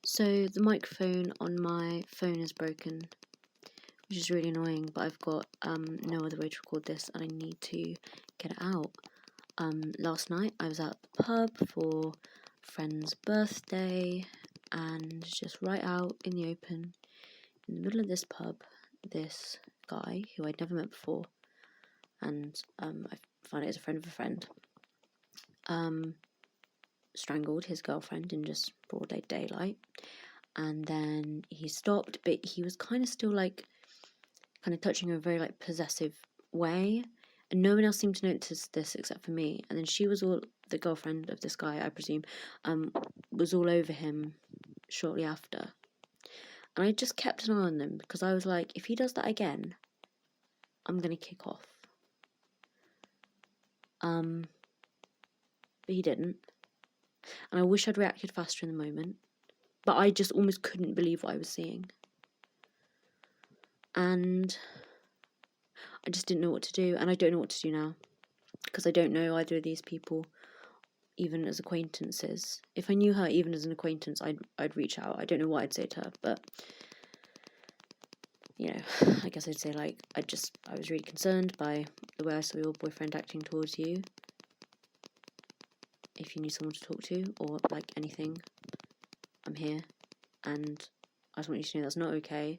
So the microphone on my phone is broken, which is really annoying, but I've got no other way to record this and I need to get it out. Last night I was at the pub for a friend's birthday, and just right out in the open, in the middle of this pub, this guy who I'd never met before, and I found out as a friend of a friend, strangled his girlfriend in just broad daylight. And then he stopped, but he was kind of still like kind of touching her in a very like possessive way, and no one else seemed to notice this except for me. And then she was all, the girlfriend of this guy I presume, was all over him shortly after. And I just kept an eye on them because I was like, if he does that again, I'm gonna kick off. But he didn't, and I wish I'd reacted faster in the moment, but I just almost couldn't believe what I was seeing. And I just didn't know what to do, and I don't know what to do now, because I don't know either of these people, even as acquaintances. If I knew her even as an acquaintance, I'd reach out. I don't know what I'd say to her, but, you know, I guess I'd say, like, I was really concerned by the way I saw your boyfriend acting towards you. If you need someone to talk to, or, like, anything, I'm here, and I just want you to know that's not okay,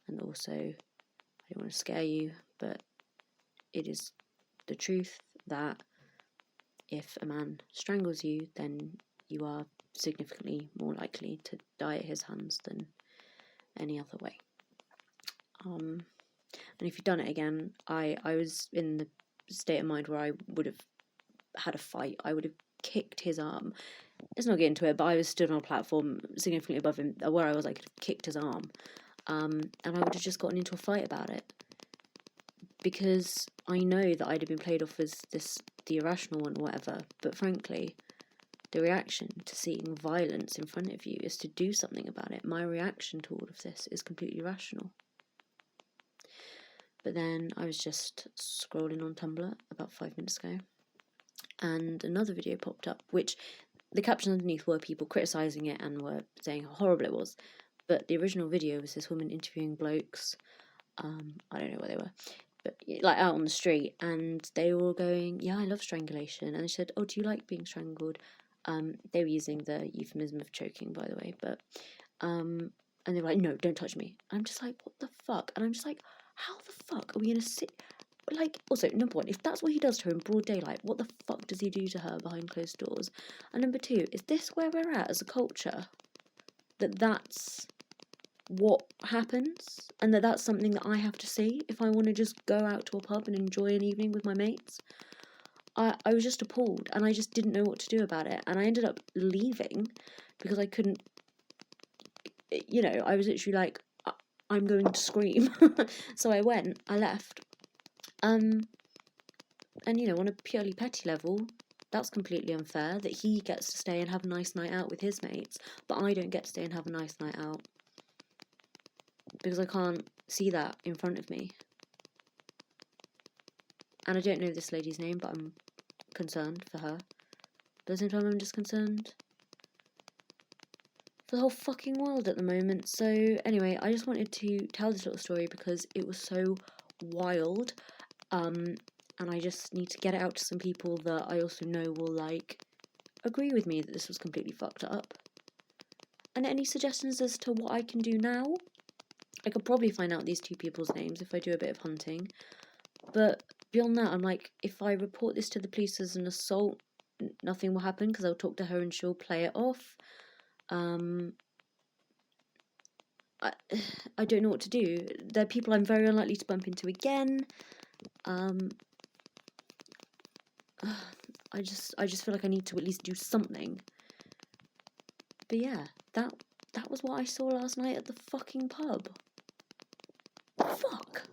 and also, I don't want to scare you, but it is the truth that if a man strangles you, then you are significantly more likely to die at his hands than any other way. And if you'd done it again, I was in the state of mind where I would have had a fight. I would have kicked his arm. Let's not get into it, but I was stood on a platform significantly above him, where I was, I could have kicked his arm. And I would have just gotten into a fight about it. Because I know that I'd have been played off as the irrational one or whatever, but frankly, the reaction to seeing violence in front of you is to do something about it. My reaction to all of this is completely rational. But then I was just scrolling on Tumblr about 5 minutes ago, and another video popped up, which the captions underneath were people criticising it and were saying how horrible it was. But the original video was this woman interviewing blokes, I don't know where they were, but like out on the street, and they were all going, yeah, I love strangulation. And they said, oh, do you like being strangled? They were using the euphemism of choking, by the way, but and they were like, no, don't touch me. And I'm just like, what the fuck? And I'm just like, how the fuck are we gonna sit? Like, also, number one, if that's what he does to her in broad daylight, what the fuck does he do to her behind closed doors? And number two, is this where we're at as a culture? That's what happens, and that's something that I have to see if I want to just go out to a pub and enjoy an evening with my mates? I was just appalled, and I just didn't know what to do about it, and I ended up leaving because I couldn't, you know, I was literally like, I'm going to scream. So I left, and you know, on a purely petty level, that's completely unfair that he gets to stay and have a nice night out with his mates, but I don't get to stay and have a nice night out because I can't see that in front of me. And I don't know this lady's name, but I'm concerned for her. But at the same time, I'm just concerned for the whole fucking world at the moment. So anyway, I just wanted to tell this little story because it was so wild. And I just need to get it out to some people that I also know will, like, agree with me that this was completely fucked up. And any suggestions as to what I can do now? I could probably find out these two people's names if I do a bit of hunting. But beyond that, I'm like, if I report this to the police as an assault, nothing will happen because I'll talk to her and she'll play it off. I don't know what to do. They're people I'm very unlikely to bump into again. I just feel like I need to at least do something. But yeah, that was what I saw last night at the fucking pub. Fuck.